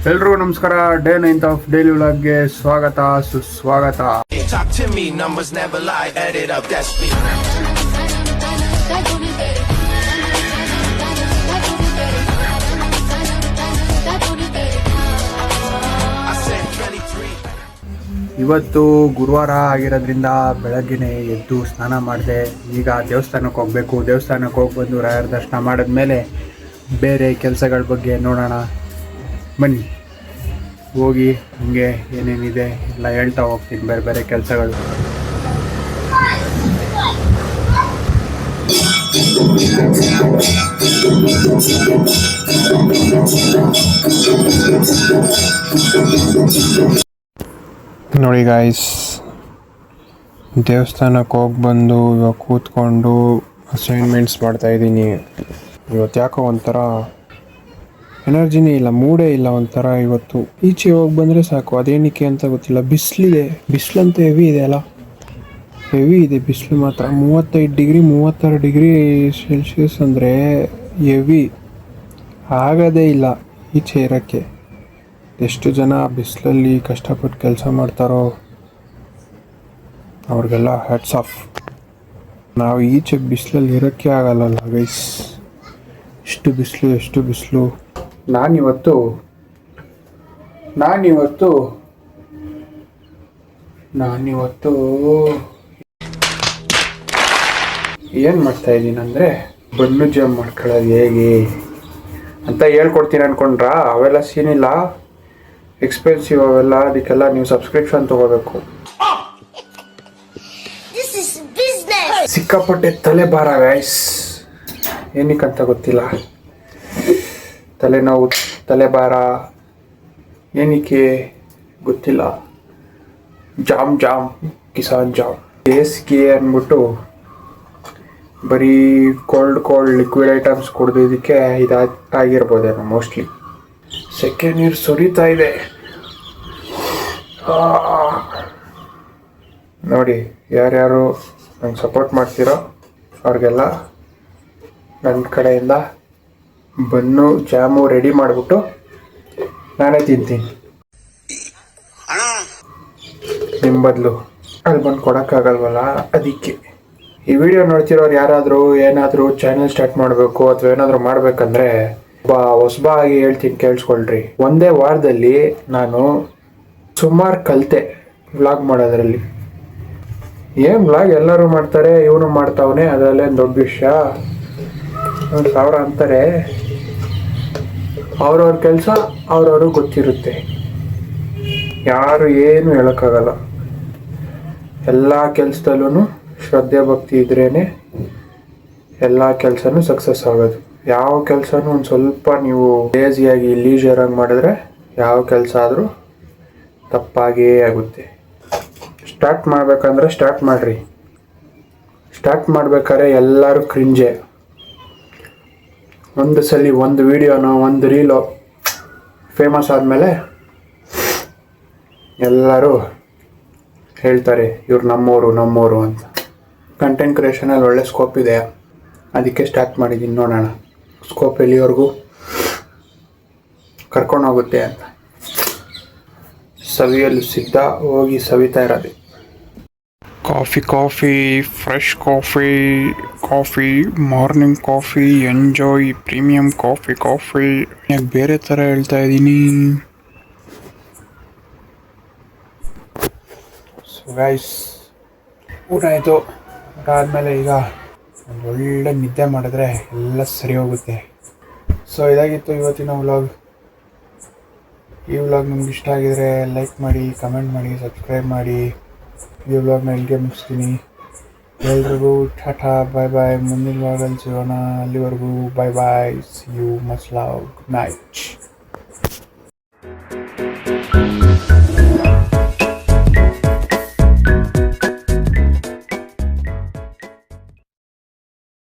ಎಲ್ರಿಗೂ ನಮಸ್ಕಾರ. Day 9 of daily ವ್ಲಾಗ್ಗೆ ಸ್ವಾಗತ ಸುಸ್ವಾಗತ. ಇವತ್ತು ಗುರುವಾರ ಆಗಿರೋದ್ರಿಂದ ಬೆಳಗ್ಗೆನೆ ಎದ್ದು ಸ್ನಾನ ಮಾಡಿದೆ. ಈಗ ದೇವಸ್ಥಾನಕ್ಕೆ ಹೋಗಬೇಕು. ದೇವಸ್ಥಾನಕ್ಕೆ ಹೋಗಿ ಬಂದು ರಾಯರ ದರ್ಶನ ಮಾಡಿದ್ಮೇಲೆ ಬೇರೆ ಕೆಲಸಗಳ ಬಗ್ಗೆ ನೋಡೋಣ ಬನ್ನಿ. ಹೋಗಿ ಹಂಗೆ ಏನೇನಿದೆ ಎಲ್ಲ ಹೇಳ್ತಾ ಹೋಗ್ತೀನಿ, ಬೇರೆ ಬೇರೆ ಕೆಲಸಗಳು. ನೋಡಿ ಗಾಯ್ಸ್, ದೇವಸ್ಥಾನಕ್ಕೆ ಹೋಗಿ ಬಂದು ಇವಾಗ ಕೂತ್ಕೊಂಡು ಅಸೈನ್ಮೆಂಟ್ಸ್ ಮಾಡ್ತಾಯಿದ್ದೀನಿ. ಇವತ್ತು ಯಾಕೋ ಒಂಥರ ಎನರ್ಜಿನೇ ಇಲ್ಲ, ಮೂಡೇ ಇಲ್ಲ. ಒಂಥರ ಇವತ್ತು ಈಚೆ ಹೋಗಿ ಬಂದರೆ ಸಾಕು, ಅದೇನಕ್ಕೆ ಅಂತ ಗೊತ್ತಿಲ್ಲ. ಬಿಸಿಲಿದೆ, ಬಿಸಿಲಂತೂ ಹೆವಿ ಇದೆ ಅಲ್ಲ, ಹೆವಿ ಇದೆ ಬಿಸಿಲು ಮಾತ್ರ. 35 ಡಿಗ್ರಿ 36 ಡಿಗ್ರಿ ಸೆಲ್ಸಿಯಸ್ ಅಂದರೆ ಹೆವಿ, ಆಗೋದೇ ಇಲ್ಲ ಈಚೆ ಇರೋಕ್ಕೆ. ಎಷ್ಟು ಜನ ಬಿಸಿಲಲ್ಲಿ ಕಷ್ಟಪಟ್ಟು ಕೆಲಸ ಮಾಡ್ತಾರೋ ಅವ್ರಿಗೆಲ್ಲ ಹ್ಯಾಟ್ಸ್ ಆಫ್. ನಾವು ಈಚೆ ಬಿಸಿಲಲ್ಲಿ ಇರೋಕ್ಕೆ ಆಗಲ್ಲ ಗೈಸ್, ಎಷ್ಟು ಬಿಸಿಲು. ನಾನಿವತ್ತು ಏನು ಮಾಡ್ತಾಯಿದ್ದೀನಿ ಅಂದರೆ ಬನ್ನು ಜಾಮ್ ಮಾಡ್ಕೊಳ್ಳೋದು ಹೇಗೆ ಅಂತ ಹೇಳ್ಕೊಡ್ತೀನಿ ಅಂದ್ಕೊಂಡ್ರಾ? ಅವೆಲ್ಲ ಸೀನಿಲ್ಲ, ಎಕ್ಸ್ಪೆನ್ಸಿವ್ ಅವೆಲ್ಲ. ಅದಕ್ಕೆಲ್ಲ ನೀವು ಸಬ್ಸ್ಕ್ರಿಪ್ಷನ್ ತೊಗೋಬೇಕು. ಸಿಕ್ಕಾಪಟ್ಟೆ ತಲೆ ಭಾರ ಗೈಸ್, ಏನಕ್ಕಂತ ಗೊತ್ತಿಲ್ಲ. ತಲೆನೋವು, ತಲೆ ಭಾರ ಏನಕ್ಕೆ ಗೊತ್ತಿಲ್ಲ. Jam Kisan jam. ಬೇಸಿಗೆ ಅಂದ್ಬಿಟ್ಟು ಬರೀ ಕೋಲ್ಡ್ ಲಿಕ್ವಿಡ್ ಐಟಮ್ಸ್ ಕುಡ್ದಿದ್ದಕ್ಕೆ ಇದಾಗಿರ್ಬೋದೇನೋ ಮೋಸ್ಟ್ಲಿ. ಸೆಕೆ ನೀರು ಸುರಿತಾ ಇದೆ ನೋಡಿ. ಯಾರ್ಯಾರು ನಂಗೆ ಸಪೋರ್ಟ್ ಮಾಡ್ತೀರೋ ಅವ್ರಿಗೆಲ್ಲ ನನ್ನ ಕಡೆಯಿಂದ ಬನ್ನು ಜಾಮು ರೆಡಿ ಮಾಡಿಬಿಟ್ಟು ನಾನೇ ತಿಂತೀನಿ. ನಿಮ್ಮ ಬದಲು ಅಲ್ಲಿ ಬಂದು ಕೊಡೋಕ್ಕಾಗಲ್ವಲ್ಲ, ಅದಕ್ಕೆ. ಈ ವಿಡಿಯೋ ನೋಡ್ತಿರೋರು ಯಾರಾದರೂ ಏನಾದರೂ ಚಾನೆಲ್ ಸ್ಟಾರ್ಟ್ ಮಾಡಬೇಕು ಅಥವಾ ಏನಾದರೂ ಮಾಡಬೇಕಂದ್ರೆ ಹೊಸಬಾಗಿ ಹೇಳ್ತೀನಿ, ಕೇಳಿಸ್ಕೊಳ್ರಿ. ಒಂದೇ ವಾರದಲ್ಲಿ ನಾನು ಸುಮಾರು ಕಲಿತೆ ವ್ಲಾಗ್ ಮಾಡೋದ್ರಲ್ಲಿ. ಏನು ವ್ಲಾಗ್ ಎಲ್ಲರೂ ಮಾಡ್ತಾರೆ, ಇವನು ಮಾಡ್ತಾವನೆ, ಅದರಲ್ಲೇನು ದೊಡ್ಡ ವಿಷಯ. 1000 ಅಂತಾರೆ. ಅವ್ರವ್ರ ಕೆಲಸ ಅವ್ರವ್ರಿಗೆ ಗೊತ್ತಿರುತ್ತೆ, ಯಾರು ಏನು ಹೇಳೋಕ್ಕಾಗಲ್ಲ. ಎಲ್ಲ ಕೆಲಸದಲ್ಲೂ ಶ್ರದ್ಧೆ ಭಕ್ತಿ ಇದ್ರೇ ಎಲ್ಲ ಕೆಲಸನೂ ಸಕ್ಸಸ್ ಆಗೋದು. ಯಾವ ಕೆಲಸನೂ ಒಂದು ಸ್ವಲ್ಪ ನೀವು ಲೇಜಿಯಾಗಿ ಲೀಜರಾಗಿ ಮಾಡಿದ್ರೆ ಯಾವ ಕೆಲಸ ಆದರೂ ತಪ್ಪಾಗೇ ಆಗುತ್ತೆ. ಸ್ಟಾರ್ಟ್ ಮಾಡಬೇಕಂದ್ರೆ ಸ್ಟಾರ್ಟ್ ಮಾಡಿರಿ. ಸ್ಟಾರ್ಟ್ ಮಾಡ್ಬೇಕಾದ್ರೆ ಎಲ್ಲರೂ ಕ್ರಿಂಜೆ. ಒಂದು ಸಲ ಒಂದು ವಿಡಿಯೋನೋ ಒಂದು ರೀಲೋ ಫೇಮಸ್ ಆದಮೇಲೆ ಎಲ್ಲರೂ ಹೇಳ್ತಾರೆ ಇವ್ರು ನಮ್ಮೋರು ಅಂತ. ಕಂಟೆಂಟ್ ಕ್ರಿಯೇಷನಲ್ಲಿ ಒಳ್ಳೆ ಸ್ಕೋಪ್ ಇದೆ, ಅದಕ್ಕೆ ಸ್ಟಾರ್ಟ್ ಮಾಡಿದ್ದೀನಿ. ನೋಡೋಣ ಸ್ಕೋಪ್ ಎಲ್ಲಿವರೆಗೂ ಕರ್ಕೊಂಡೋಗುತ್ತೆ ಅಂತ. ಸವಿಯಲು ಸಿದ್ಧ, ಹೋಗಿ ಸವಿತಾ ಇರೋದು. Coffee, fresh coffee, morning coffee, enjoy premium coffee. ಬೇರೆ ಥರ ಹೇಳ್ತಾ ಇದ್ದೀನಿ. ಸೊ ಗೈಸ್, ಊಟ ಆಯಿತು. ಊಟ ಆದಮೇಲೆ ಈಗ ಒಂದು ಒಳ್ಳೆ ನಿದ್ದೆ ಮಾಡಿದ್ರೆ ಎಲ್ಲ ಸರಿ ಹೋಗುತ್ತೆ. ಸೊ ಇದಾಗಿತ್ತು ಇವತ್ತಿನ ವ್ಲಾಗ್. ಈ ವ್ಲಾಗ್ ನಿಮ್ಗೆ ಇಷ್ಟ ಆಗಿದರೆ ಲೈಕ್ ಮಾಡಿ, ಕಮೆಂಟ್ ಮಾಡಿ, ಸಬ್ಸ್ಕ್ರೈಬ್ ಮಾಡಿ. ಈ ವ್ಲಾಗ್ನ ಇಲ್ಲಿಗೆ ಮುಗಿಸ್ತೀನಿ. ಎಲ್ರಿಗೂ ಟಾಟಾ, ಬಾಯ್. ಮುಂದಿನ ವ್ಲಾಗಲ್ಲಿ ಸಿಗೋಣ. ಅಲ್ಲಿವರೆಗೂ bye. See you, much love, good night.